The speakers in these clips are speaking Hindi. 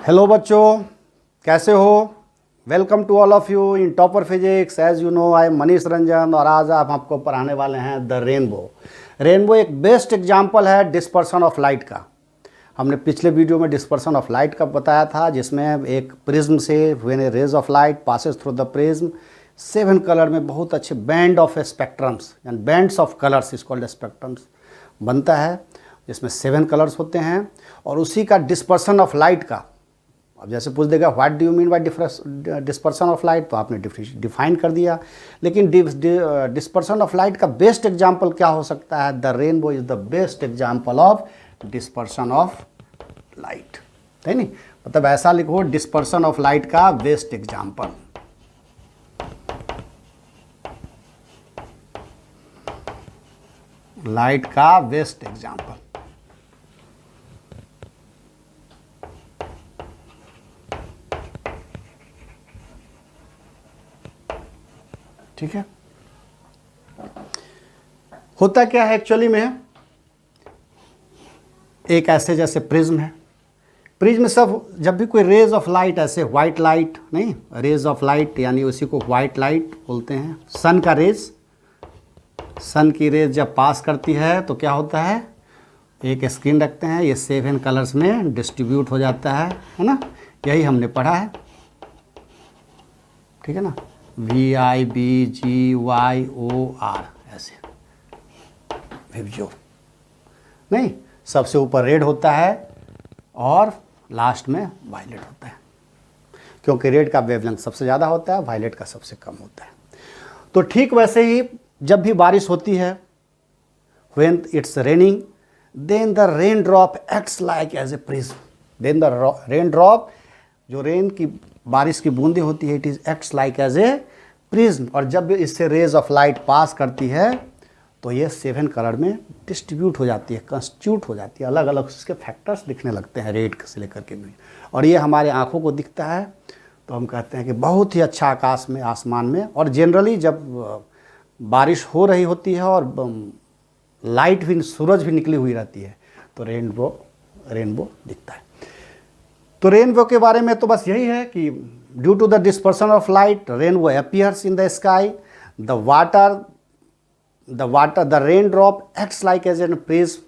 हेलो बच्चों, कैसे हो? Welcome to all of you in topper physics. As you know, I am Manish Ranjan और आज आप आपको पढ़ाने वाले हैं द रेनबो। रेनबो एक बेस्ट एग्जांपल है डिस्पर्सन ऑफ लाइट का। हमने पिछले वीडियो में डिस्पर्सन ऑफ लाइट का बताया था, जिसमें एक प्रिज्म से when a rays of light passes through the prism 7 colour में बहुत अच्छे band of spectrums and bands of colours is called spectrums बनता है, जिसमें 7 कलर्स होते हैं। और उसी का डिस्पर्सन ऑफ लाइट का, अब जैसे पूछ देगा what do you mean bye dispersion of light, तो आपने डिफाइन कर दिया। लेकिन डिस्पर्सन ऑफ लाइट का बेस्ट एग्जांपल क्या हो सकता है? The rainbow is the best example of dispersion of light, है नहीं? मतलब ऐसा लिखो, डिस्पर्सन ऑफ लाइट का बेस्ट एग्जांपल। लाइट का बेस्ट एग्जांपल। ठीक है। होता क्या है एक्चुअली में, एक ऐसे जैसे प्रिज्म है। प्रिज्म सब जब भी कोई रेज ऑफ लाइट, ऐसे व्हाइट लाइट नहीं, रेज ऑफ लाइट यानी उसी को व्हाइट लाइट बोलते हैं। सन का रेज, सन की रेज जब पास करती है तो क्या होता है, एक स्क्रीन रखते हैं, ये 7 कलर्स में डिस्ट्रीब्यूट हो जाता है ना? यही हमने पढ़ा है, ठीक है ना? VIBGYOR ऐसे विब्जो नहीं, सबसे ऊपर रेड होता है और लास्ट में वायलेट होता है, क्योंकि रेड का वेवलेंथ सबसे ज़्यादा होता है, वायलेट का सबसे कम होता है। तो ठीक वैसे ही जब भी बारिश होती है, when it's raining, then the raindrop acts like as a prism. Then the raindrop, जो रेन की बारिश की बूंदें होती है, it is acts like as a prism. और जब इससे रेज ऑफ लाइट पास करती है तो ये 7 कलर में डिस्ट्रीब्यूट हो जाती है, कंस्टिट्यूट हो जाती है, अलग अलग उसके फैक्टर्स दिखने लगते हैं, रेड से लेकर के भी। और ये हमारे आंखों को दिखता है तो हम कहते हैं कि बहुत ही अच्छा आकाश में, आसमान में। और जनरली जब बारिश हो रही होती है और लाइट भी, सूरज भी निकली हुई रहती है, तो रेनबो दिखता है। तो रेनबो के बारे में तो बस यही है कि due to the dispersion of light, rainbow appears in the sky. The raindrop acts like as an prism,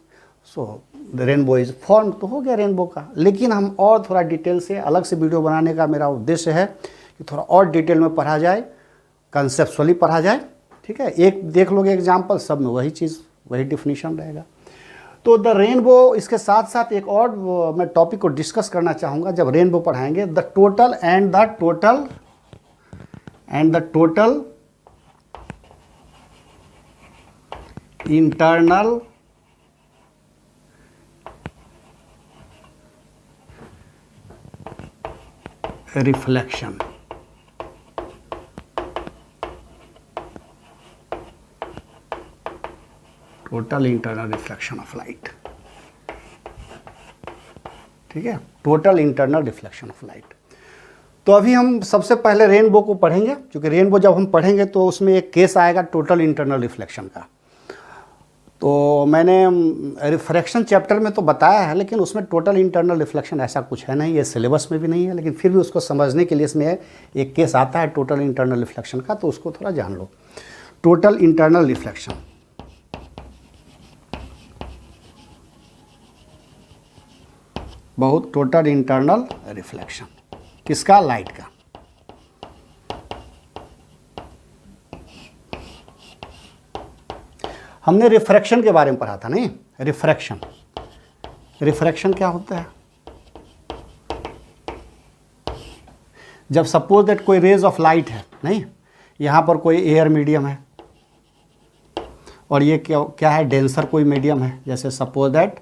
so the rainbow is form. तो हो गया रेनबो का। लेकिन हम और थोड़ा डिटेल से, अलग से वीडियो बनाने का मेरा उद्देश्य है कि थोड़ा और डिटेल में पढ़ा जाए, कंसेप्चुअली पढ़ा जाए, ठीक है? एक देख लोगे एग्जाम्पल, सब में वही चीज़, वही डिफिनीशन रहेगा। तो द रेनबो, इसके साथ साथ एक और मैं टॉपिक को डिस्कस करना चाहूँगा जब रेनबो पढ़ाएंगे, the total internal reflection. Total internal reflection of light, ठीक है? Total internal reflection of light. तो अभी हम सबसे पहले रेनबो को पढ़ेंगे, क्योंकि रेनबो जब हम पढ़ेंगे तो उसमें एक केस आएगा टोटल इंटरनल रिफ्लेक्शन का। तो मैंने रिफ्रैक्शन चैप्टर में तो बताया है, लेकिन उसमें टोटल इंटरनल रिफ्लेक्शन ऐसा कुछ है नहीं, ये सिलेबस में भी नहीं है। लेकिन फिर भी उसको समझने के लिए इसमें एक केस आता है टोटल इंटरनल रिफ्लेक्शन का, तो उसको थोड़ा जान लो। टोटल इंटरनल रिफ्लेक्शन, बहुत टोटल इंटरनल रिफ्लेक्शन किसका? लाइट का। हमने रिफ्रैक्शन के बारे में पढ़ा था नहीं? रिफ्रैक्शन क्या होता है? जब सपोज दैट कोई रेज ऑफ लाइट है, नहीं, यहां पर कोई एयर मीडियम है और ये क्या है, डेंसर कोई मीडियम है, जैसे सपोज दैट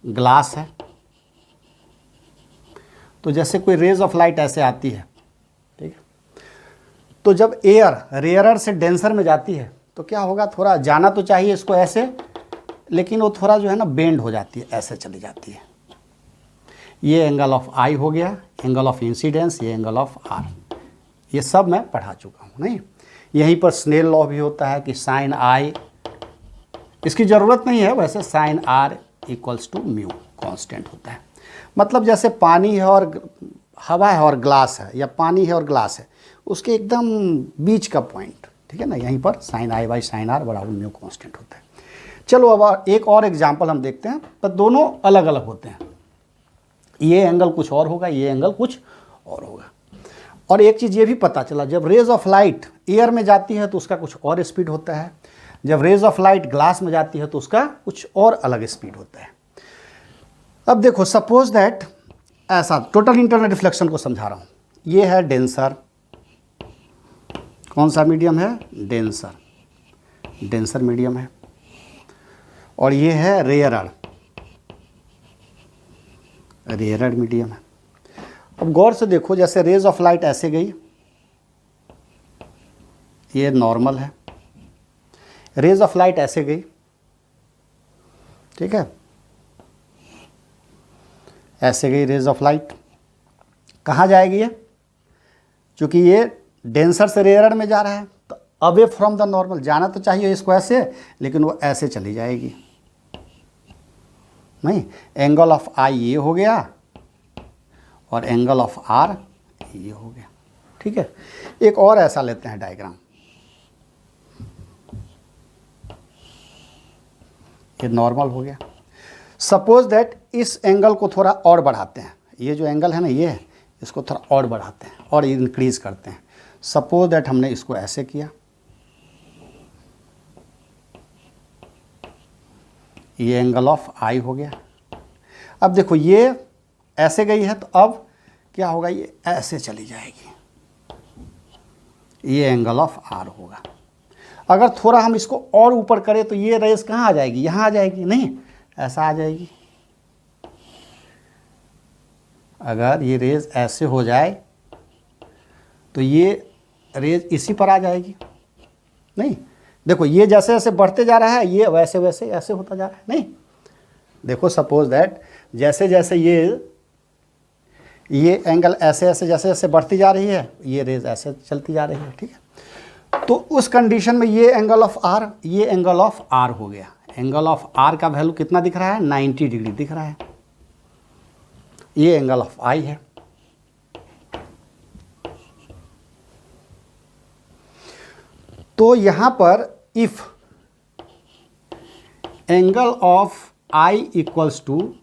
ग्लास है। तो जैसे कोई रेज ऑफ लाइट ऐसे आती है, ठीक है? तो जब एयर रेयरर से डेंसर में जाती है तो क्या होगा, थोड़ा जाना तो चाहिए इसको ऐसे, लेकिन वो थोड़ा जो है ना बेंड हो जाती है, ऐसे चली जाती है। ये एंगल ऑफ आई हो गया, एंगल ऑफ इंसिडेंस, ये एंगल ऑफ आर, ये सब मैं पढ़ा चुका हूँ नहीं? यहीं पर स्नेल लॉ भी होता है कि साइन आई, इसकी ज़रूरत नहीं है वैसे, sine r equals to mu constant होता है। मतलब जैसे पानी है और हवा है और ग्लास है, या पानी है और ग्लास है, उसके एकदम बीच का पॉइंट, ठीक है ना, यहीं पर sine i by sine r बराबर म्यू कांस्टेंट होता है। चलो अब एक और एग्जांपल हम देखते हैं, पर दोनों अलग अलग होते हैं। ये एंगल कुछ और होगा, ये एंगल कुछ और होगा। और एक चीज़ ये भी पता चला, जब रेज ऑफ लाइट एयर में जाती है तो उसका कुछ और स्पीड होता है, जब रेज ऑफ लाइट ग्लास में जाती है तो उसका कुछ और अलग स्पीड होता है। अब देखो, सपोज दैट ऐसा टोटल इंटरनल रिफ्लेक्शन को समझा रहा हूँ। ये है डेंसर, कौन सा मीडियम है, डेंसर, डेंसर मीडियम है। और ये है रेयरर, रेयरर मीडियम है। अब गौर से देखो, जैसे रेज ऑफ लाइट ऐसे गई, ये नॉर्मल है, रेज ऑफ लाइट ऐसे गई, ठीक है, ऐसे गई रेज ऑफ लाइट, कहाँ जाएगी ये, क्योंकि ये डेंसर से रेयरर में जा रहा है तो अवे फ्रॉम द नॉर्मल जाना तो चाहिए इसको ऐसे, लेकिन वो ऐसे चली जाएगी। नहीं, एंगल ऑफ आई ये हो गया और एंगल ऑफ आर ये हो गया, ठीक है। एक और ऐसा लेते हैं डायग्राम, ये नॉर्मल हो गया। सपोज दैट इस एंगल को थोड़ा और बढ़ाते हैं, ये जो एंगल है ना, ये इसको थोड़ा और बढ़ाते हैं और इंक्रीज करते हैं। सपोज दैट हमने इसको ऐसे किया, ये एंगल ऑफ आई हो गया। अब देखो, ये ऐसे गई है तो अब क्या होगा, ये ऐसे चली जाएगी, ये एंगल ऑफ आर होगा। अगर थोड़ा हम इसको और ऊपर करें तो ये रेस कहाँ आ जाएगी, यहाँ आ जाएगी, नहीं ऐसा आ जाएगी। अगर ये रेज ऐसे हो जाए तो ये रेज इसी पर आ जाएगी। नहीं, देखो ये जैसे जैसे बढ़ते जा रहा है, ये वैसे वैसे ऐसे होता जा रहा है। नहीं, देखो सपोज दैट जैसे जैसे ये एंगल ऐसे ऐसे जैसे जैसे बढ़ती जा रही है, ये रेज ऐसे चलती जा रही है, ठीक है। तो उस कंडीशन में ये एंगल ऑफ आर, ये एंगल ऑफ आर हो गया। एंगल ऑफ आर का वैल्यू कितना दिख रहा है, 90 डिग्री दिख रहा है। ये एंगल ऑफ आई है। तो यहां पर if angle of i equals to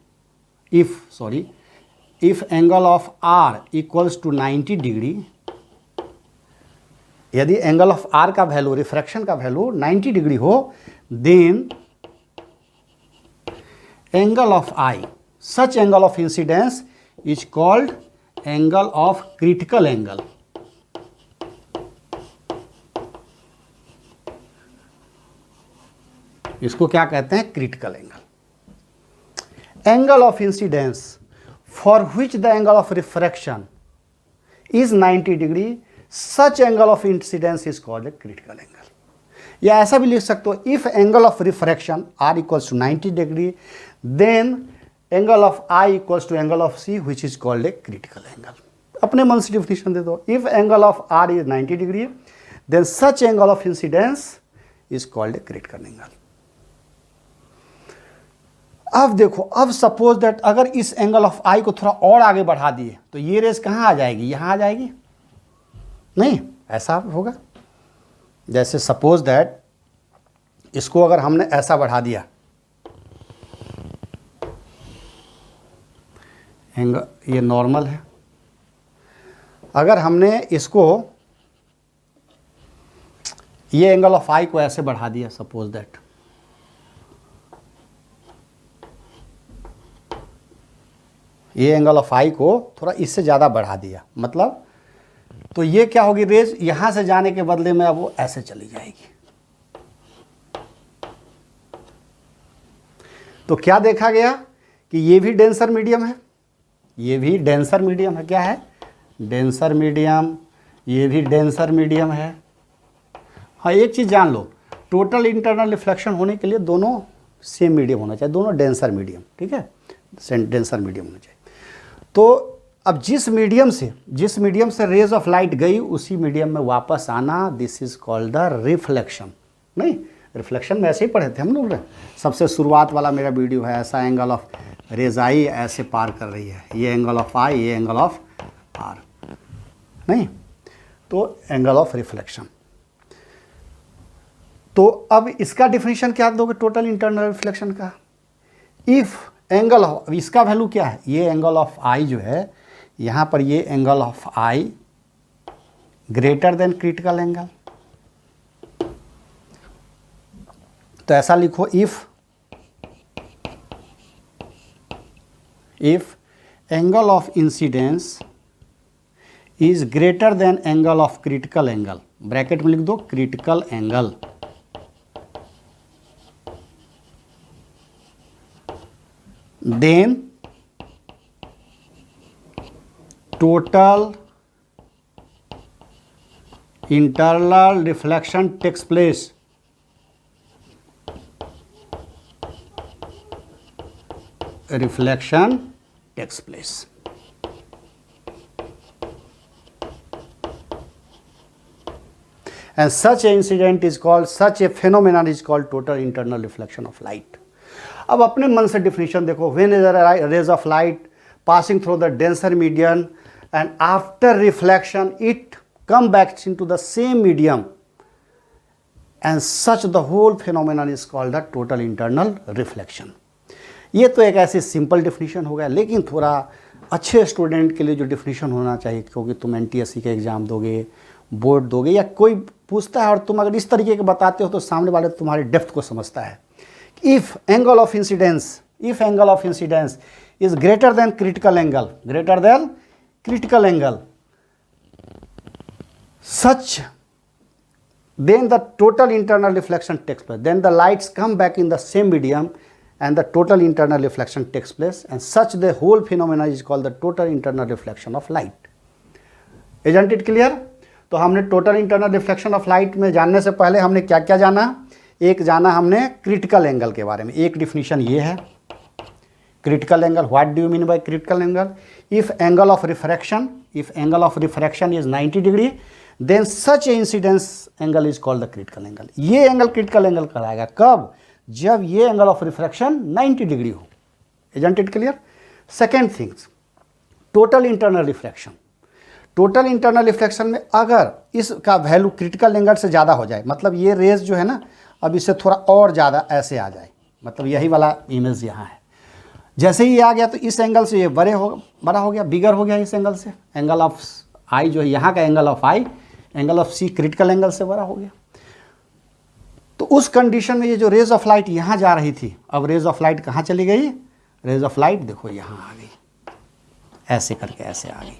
if angle of r equals to 90 degree, यदि एंगल ऑफ आर का वैल्यू, रिफ्रैक्शन का वैल्यू 90 डिग्री हो, then angle of i, such angle of incidence is called angle of critical angle. इसको क्या कहते हैं, critical angle. Angle of incidence for which the angle of refraction is 90 degree, such angle of incidence is called a critical angle. या ऐसा भी लिख सकते हो, if angle of refraction r equals to 90 degree, then angle of i equals to angle of c which is called a critical angle. अपने मन से डिफिनेशन दे दो, if angle of r is 90 degree, then such angle of incidence is called a critical angle. अब देखो, अब सपोज दैट अगर इस एंगल ऑफ आई को थोड़ा और आगे बढ़ा दिए तो ये रेस कहाँ आ जाएगी, यहाँ आ जाएगी। नहीं, ऐसा होगा, जैसे सपोज दैट इसको अगर हमने ऐसा बढ़ा दिया, एंगल ये नॉर्मल है, अगर हमने इसको ये एंगल ऑफ आई को ऐसे बढ़ा दिया, सपोज दैट ये एंगल ऑफ आई को थोड़ा इससे ज़्यादा बढ़ा दिया, मतलब तो ये क्या होगी, रेज यहां से जाने के बदले में अब वो ऐसे चली जाएगी। तो क्या देखा गया कि ये भी डेंसर मीडियम है, ये भी डेंसर मीडियम है। क्या है, डेंसर मीडियम, ये भी डेंसर मीडियम है। हाँ, एक चीज़ जान लो, टोटल इंटरनल रिफ्लेक्शन होने के लिए दोनों सेम मीडियम होना चाहिए, दोनों डेंसर मीडियम, ठीक है, डेंसर मीडियम होना चाहिए। तो अब जिस मीडियम से रेज ऑफ लाइट गई, उसी मीडियम में वापस आना, this is called the reflection. नहीं, रिफ्लेक्शन में ऐसे ही पढ़े थे हम लोग, सबसे शुरुआत वाला मेरा वीडियो है, ऐसा एंगल ऑफ रेज आई ऐसे पार कर रही है, ये एंगल ऑफ आई, ये एंगल ऑफ आर, नहीं, तो एंगल ऑफ रिफ्लेक्शन। तो अब इसका डिफिनीशन क्या दोगे टोटल इंटरनल रिफ्लेक्शन का? इफ एंगल ऑफ, इसका वैल्यू क्या है, ये एंगल ऑफ आई जो है यहाँ पर, ये angle of I greater than critical angle, तो ऐसा लिखो, if angle of incidence is greater then angle of critical angle, bracket में लिख दो critical angle, then total internal reflection takes place. Reflection takes place. And such a incident is called, such a phenomenon is called total internal reflection of light. अब अपने मन से डिफिनीशन देखो, when is rays of light passing through the denser medium and after reflection it come back into the same medium and such the whole phenomenon is called the total internal reflection. ये तो एक ऐसी सिंपल डिफिनीशन हो गया, लेकिन थोड़ा अच्छे स्टूडेंट के लिए जो डिफिनीशन होना चाहिए, क्योंकि तुम एनटीएससी का एग्जाम दोगे, बोर्ड दोगे, या कोई पूछता है और तुम अगर इस तरीके के बताते हो तो सामने वाले तुम्हारे डेप्थ को समझता है। If angle of incidence is greater than critical angle, such then the total internal reflection takes place. Then the lights come back in the same medium and the total internal reflection takes place, and such the whole phenomena is called the total internal reflection of light. Isn't it clear? तो हमने total internal reflection of light में जानने से पहले हमने क्या क्या जाना? एक जाना हमने क्रिटिकल एंगल के बारे में, एक डिफिनीशन ये है critical angle. What do you mean by critical angle? If angle of refraction is 90 degree then such a incidence angle is called the critical angle. ये एंगल क्रिटिकल एंगल कहलाएगा कब? जब ये एंगल ऑफ रिफ्रैक्शन 90 डिग्री हो। Isn't it clear? Second things, total internal reflection. Total internal reflection में अगर इसका वैल्यू क्रिटिकल एंगल से ज़्यादा हो जाए, मतलब ये रेज जो है ना, अब इससे थोड़ा और ज़्यादा ऐसे आ जाए, मतलब यही वाला इमेज यहाँ है, जैसे ही ये आ गया तो इस एंगल से ये बड़ा हो गया, बिगर हो गया इस एंगल से। एंगल ऑफ आई जो है यहाँ का angle of i, angle of c critical angle से बड़ा हो गया। तो उस कंडीशन में ये जो रेज ऑफ लाइट यहाँ जा रही थी, अब रेज ऑफ लाइट कहाँ चली गई? रेज ऑफ लाइट देखो यहाँ आ गई, ऐसे करके ऐसे आ गई।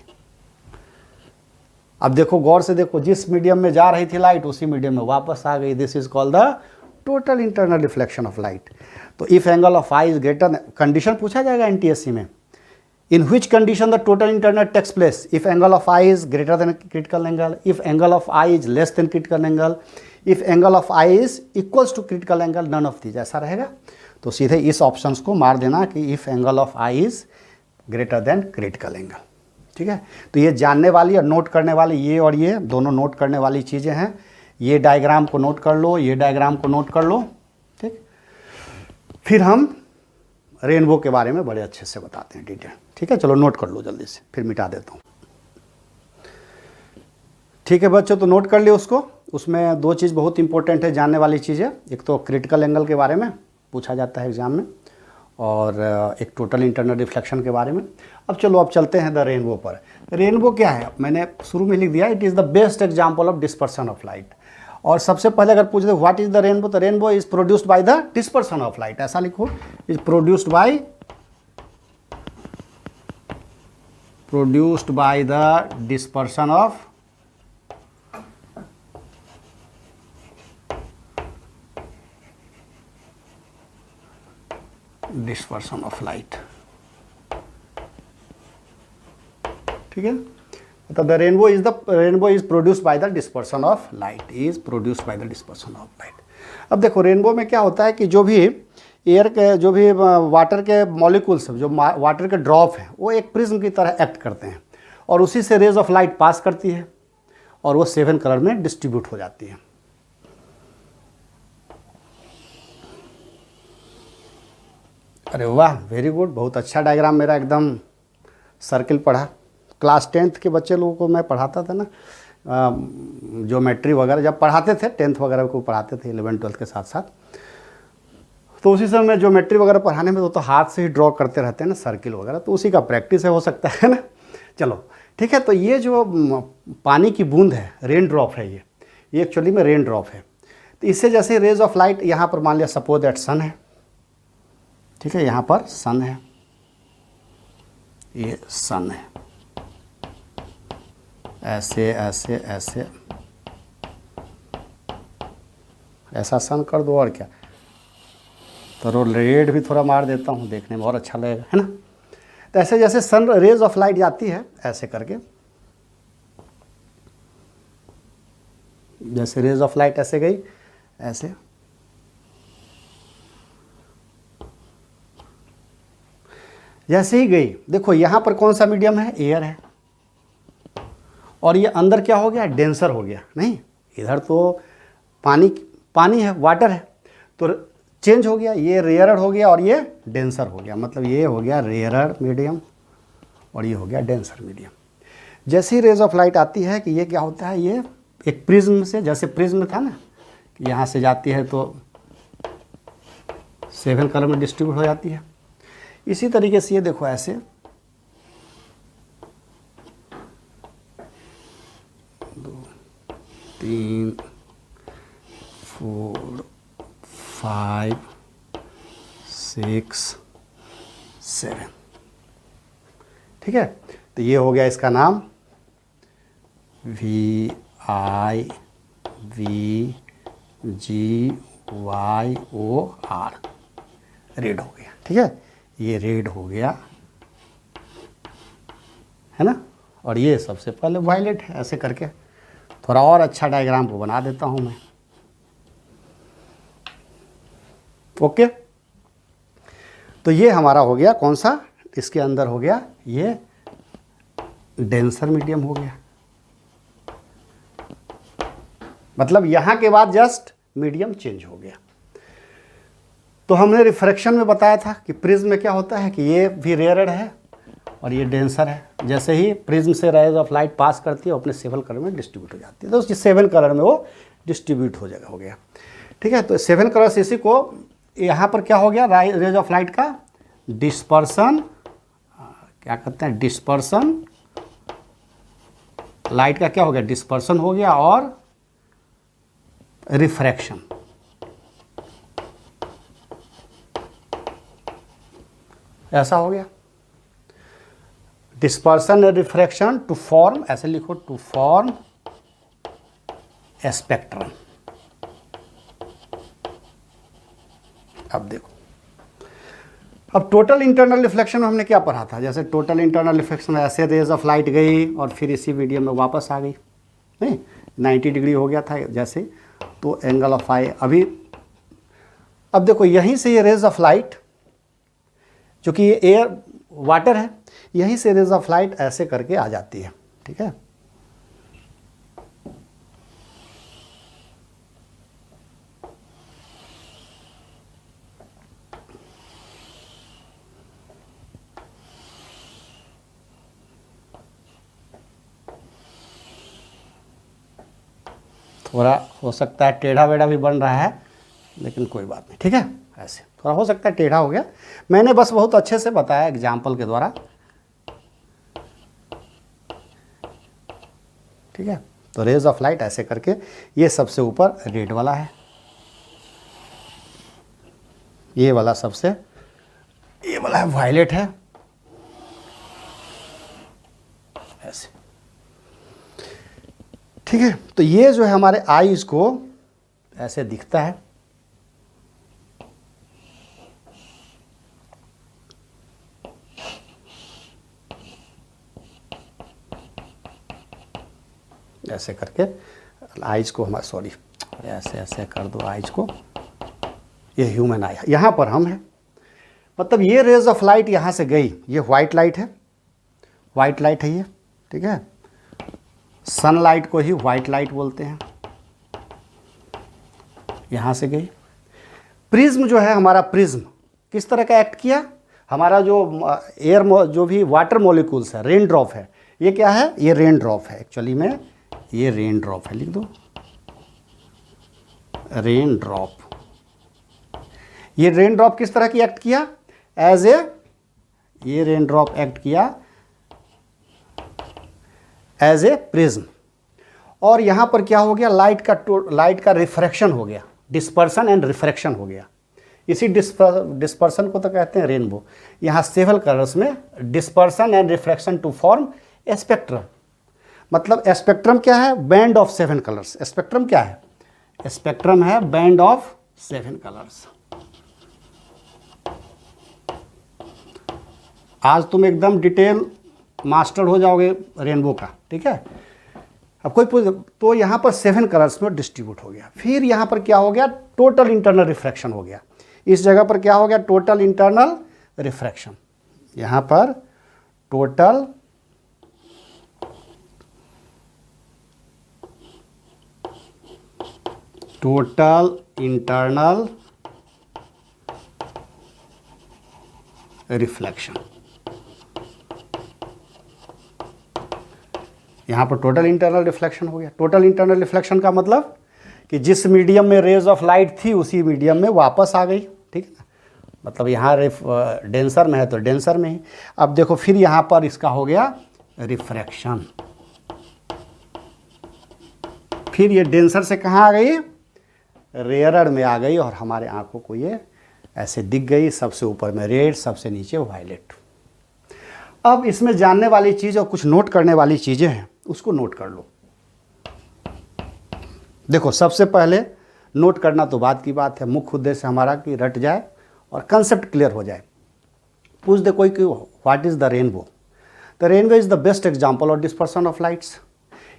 अब देखो गौर से देखो, जिस मीडियम में जा रही थी लाइट उसी मीडियम में वापस आ गई। This is called the total internal reflection of light. तो if angle of i is greater, condition पूछा जाएगा एनटीएससी में, in which condition the total internal takes place? If angle of i is greater than critical angle, if angle of i is less than critical angle, if angle of i is equals to critical angle, none of these, ऐसा रहेगा। तो सीधे इस ऑप्शन को मार देना कि if angle of i is greater than critical angle. ठीक है, तो ये जानने वाली और नोट करने वाली, ये और ये दोनों नोट करने वाली चीज़ें हैं। ये डायग्राम को नोट कर लो, ये डायग्राम को नोट कर लो। ठीक, फिर हम रेनबो के बारे में बड़े अच्छे से बताते हैं डिटेल। ठीक है, चलो नोट कर लो जल्दी से, फिर मिटा देता हूँ। ठीक है बच्चों, तो नोट कर लियो उसको। उसमें दो चीज़ बहुत इंपॉर्टेंट है जानने वाली चीज़ें, एक तो क्रिटिकल एंगल के बारे में पूछा जाता है एग्जाम में, और एक टोटल इंटरनल रिफ्लेक्शन के बारे में। अब चलो अब चलते हैं द रेनबो पर। रेनबो क्या है? मैंने शुरू में लिख दिया, it is the best example of dispersion of light. और सबसे पहले अगर पूछ दे व्हाट इज द रेनबो, तो rainbow is produced by the dispersion of light, ऐसा लिखो, is produced by the dispersion of light. ठीक है, तो the rainbow is produced by the dispersion of light. अब देखो रेनबो में क्या होता है कि जो भी एयर के, जो भी वाटर के मॉलिक्यूल्स, जो वाटर के ड्रॉप हैं, वो एक प्रिज्म की तरह एक्ट करते हैं और उसी से रेज ऑफ लाइट पास करती है और वो 7 कलर में डिस्ट्रीब्यूट हो जाती है। अरे वाह, वेरी गुड, बहुत अच्छा डायग्राम, मेरा एकदम सर्किल पढ़ा। क्लास 10th के बच्चे लोगों को मैं पढ़ाता था ना, ज्योमेट्री वगैरह जब पढ़ाते थे, 10th वगैरह को पढ़ाते थे 11 12 के साथ साथ, तो उसी समय में ज्योमेट्री वगैरह पढ़ाने में तो हाथ से ही ड्रॉ करते रहते हैं ना सर्किल वगैरह, तो उसी का प्रैक्टिस है, हो सकता है ना। चलो ठीक है, तो ये जो पानी की बूंद है, रेन ड्रॉप है, ये एक्चुअली में रेन ड्रॉप है। तो इससे जैसे रेज ऑफ लाइट, यहाँ पर मान लिया सपोज दैट सन है, ठीक है, यहाँ पर सन है, ये सन है, ऐसे ऐसे ऐसे, ऐसा सन कर दो और क्या, तो रेड भी थोड़ा मार देता हूँ, देखने में और अच्छा लगेगा, है ना। तो ऐसे जैसे सन रेज ऑफ लाइट जाती है ऐसे करके, जैसे रेज ऑफ लाइट ऐसे गई, ऐसे जैसे ही गई, देखो यहाँ पर कौन सा मीडियम है, एयर है, और ये अंदर क्या हो गया, डेंसर हो गया, नहीं इधर तो पानी है, वाटर है, तो चेंज हो गया, ये रेयरर हो गया और ये डेंसर हो गया, मतलब ये हो गया रेयरर मीडियम और ये हो गया डेंसर मीडियम। जैसे ही रेज ऑफ लाइट आती है कि ये क्या होता है, ये एक प्रिज्म से, जैसे प्रिज्म था ना कि यहाँ से जाती है तो 7 कलर में डिस्ट्रीब्यूट हो जाती है, इसी तरीके से ये देखो ऐसे 2 3 4 5 6 7, ठीक है। तो ये हो गया इसका नाम VIVGYOR, रेड हो गया, ठीक है, ये रेड हो गया, है ना। और ये सबसे पहले वायलेट है, ऐसे करके थोड़ा और अच्छा डायग्राम को बना देता हूं मैं, ओके। तो ये हमारा हो गया कौन सा, इसके अंदर हो गया ये डेंसर मीडियम हो गया, मतलब यहां के बाद जस्ट मीडियम चेंज हो गया। तो हमने रिफ्रैक्शन में बताया था कि प्रिज्म में क्या होता है कि ये भी रेयरर है और ये डेंसर है, जैसे ही प्रिज्म से रेज ऑफ लाइट पास करती है वो अपने 7 कलर में डिस्ट्रीब्यूट हो जाती है, तो उसकी 7 कलर में वो डिस्ट्रीब्यूट हो जाएगा, हो गया, ठीक है। तो 7 कलर से इसी को यहाँ पर क्या हो गया, रेज ऑफ लाइट का डिस्पर्सन, क्या कहते हैं, डिस्पर्सन, लाइट का क्या हो गया, डिस्पर्सन हो गया, और रिफ्रैक्शन, ऐसा हो गया, डिस्पर्सन और रिफ्रैक्शन टू फॉर्म, ऐसे लिखो, टू फॉर्म ए स्पेक्ट्रम। अब देखो, अब टोटल इंटरनल रिफ्लेक्शन में हमने क्या पढ़ा था, जैसे टोटल इंटरनल रिफ्लेक्शन में ऐसे रेज ऑफ लाइट गई और फिर इसी मीडियम में वापस आ गई, नहीं 90 डिग्री हो गया था जैसे, तो एंगल ऑफ आई अभी, अब देखो यहीं से ये रेज ऑफ लाइट, जो कि ये एयर वाटर है, यहीं से रेज ऑफ लाइट ऐसे करके आ जाती है, ठीक है। थोड़ा हो सकता है टेढ़ा वेढ़ा भी बन रहा है, लेकिन कोई बात नहीं, ठीक है, ऐसे थोड़ा हो सकता है टेढ़ा हो गया, मैंने बस बहुत अच्छे से बताया एग्जाम्पल के द्वारा, ठीक है। तो रेज ऑफ लाइट ऐसे करके, ये सबसे ऊपर रेड वाला है, ये वाला सबसे, ये वाला है वायलेट है, ऐसे, ठीक है। तो ये जो है हमारे आईज को ऐसे दिखता है, ऐसे करके आइज को हमारे, सॉरी ऐसे ऐसे कर दो आइज को, ये ह्यूमन आई, यहाँ पर हम है, मतलब ये रेज ऑफ लाइट यहाँ से गई, ये वाइट लाइट है, वाइट लाइट है ये, ठीक है, सनलाइट को ही वाइट लाइट बोलते हैं, यहाँ से गई। प्रिज्म जो है हमारा, प्रिज्म किस तरह का एक्ट किया, हमारा जो एयर जो भी वाटर मॉलिक्यूल्स है, रेन ड्रॉप है, ये क्या है, ये रेन ड्रॉप है एक्चुअली में, ये रेन ड्रॉप है, लिख दो रेन ड्रॉप। ये रेन ड्रॉप किस तरह की एक्ट किया, एज ए, ये रेन ड्रॉप एक्ट किया एज ए प्रिज्म। और यहां पर क्या हो गया, लाइट का रिफ्रैक्शन हो गया, डिस्पर्सन एंड रिफ्रैक्शन हो गया। इसी डिस्पर्सन को तो कहते हैं रेनबो। यहाँ सेवल कलर्स में dispersion and refraction to form spectrum. मतलब स्पेक्ट्रम क्या है, बैंड ऑफ 7 कलर्स। स्पेक्ट्रम क्या है, स्पेक्ट्रम है बैंड ऑफ 7 कलर्स। आज तुम एकदम डिटेल मास्टर हो जाओगे रेनबो का, ठीक है। अब कोई पूछ तो यहाँ पर 7 कलर्स में डिस्ट्रीब्यूट हो गया। फिर यहाँ पर क्या हो गया, टोटल इंटरनल रिफ्रैक्शन हो गया। इस जगह पर क्या हो गया, टोटल इंटरनल रिफ्रैक्शन। यहाँ पर टोटल इंटरनल रिफ्लेक्शन, यहाँ पर टोटल इंटरनल रिफ्लेक्शन हो गया। टोटल इंटरनल रिफ्लेक्शन का मतलब कि जिस मीडियम में रेज ऑफ लाइट थी उसी मीडियम में वापस आ गई, ठीक है ना। मतलब यहाँ डेंसर में है तो डेंसर में ही। अब देखो फिर यहाँ पर इसका हो गया रिफ्रैक्शन। फिर ये डेंसर से कहाँ आ गई, रेयरर में आ गई, और हमारे आंखों को ये ऐसे दिख गई। सबसे ऊपर में रेड, सबसे नीचे वायलेट। अब इसमें जानने वाली चीज़ और कुछ नोट करने वाली चीज़ें हैं, उसको नोट कर लो। देखो सबसे पहले नोट करना तो बात की बात है, मुख्य उद्देश्य हमारा कि रट जाए और कंसेप्ट क्लियर हो जाए। पूछ दे कोई कि what is the rainbow. The rainbow is the best example of dispersion of lights.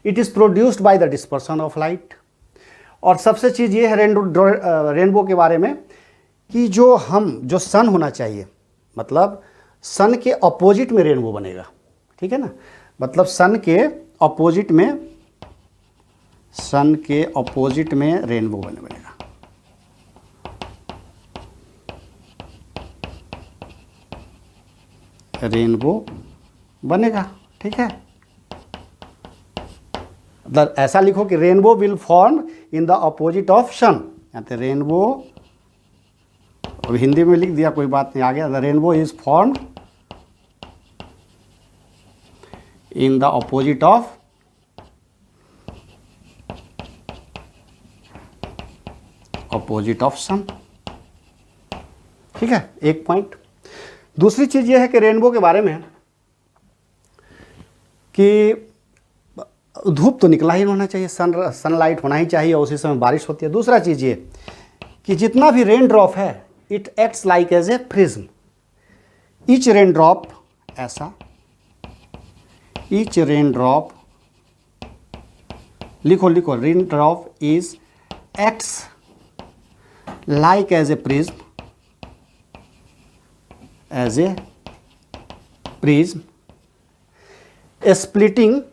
It is produced by the dispersion of light. और सबसे चीज़ ये है रेनबो के बारे में कि जो सन होना चाहिए, मतलब सन के अपोजिट में रेनबो बनेगा, ठीक है ना। मतलब सन के अपोजिट में रेनबो बनेगा। रेनबो बनेगा, ठीक है। मतलब ऐसा लिखो कि rainbow will form in the opposite of sun. यहाँ पे रेनबो, अब हिंदी में लिख दिया, कोई बात नहीं, आ गया। The rainbow is formed in the opposite of sun, ठीक है, एक पॉइंट। दूसरी चीज ये है कि रेनबो के बारे में कि धूप तो निकला ही होना चाहिए, सनलाइट होना ही चाहिए, और उसी समय बारिश होती है। दूसरा चीज ये कि जितना भी रेन ड्रॉप है it acts like as a prism. Each rain drop, ऐसा ईच रेन ड्रॉप, लिखो rain drop is acts like as a prism, splitting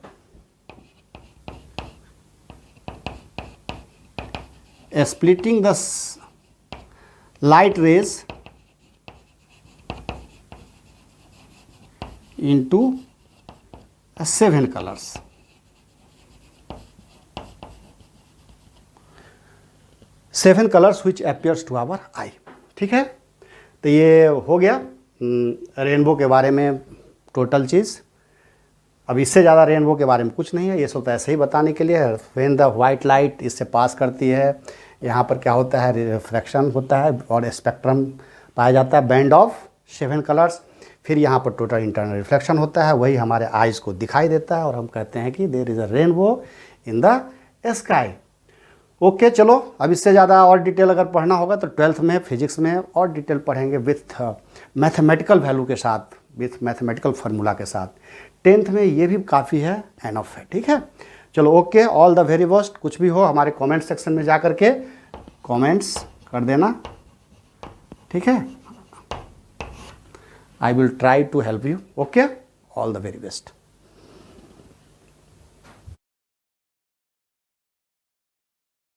the light rays into 7 colors. Seven colours which appears to our eye, ठीक है। तो ये हो गया रेनबो के बारे में टोटल चीज़। अब इससे ज़्यादा रेनबो के बारे में कुछ नहीं है, ये सब तो ऐसे ही बताने के लिए है। व्हेन द वाइट लाइट इससे पास करती है, यहाँ पर क्या होता है, रिफ्रैक्शन होता है और स्पेक्ट्रम पाया जाता है, बैंड ऑफ 7 कलर्स। फिर यहाँ पर टोटल इंटरनल रिफ्लेक्शन होता है, वही हमारे आइज़ को दिखाई देता है और हम कहते हैं कि there is a rainbow in the sky. Okay, चलो अब इससे ज़्यादा और डिटेल अगर पढ़ना होगा तो 12th में फिजिक्स में और डिटेल पढ़ेंगे विथ मैथमेटिकल वैल्यू के साथ, विथ मैथमेटिकल फार्मूला के साथ। 10th में ये भी काफ़ी है, एनफ है, ठीक है। चलो okay, all the very best. कुछ भी हो हमारे कमेंट सेक्शन में जा करके कमेंट्स कर देना, ठीक है। I will try to help you. Okay, all the very best.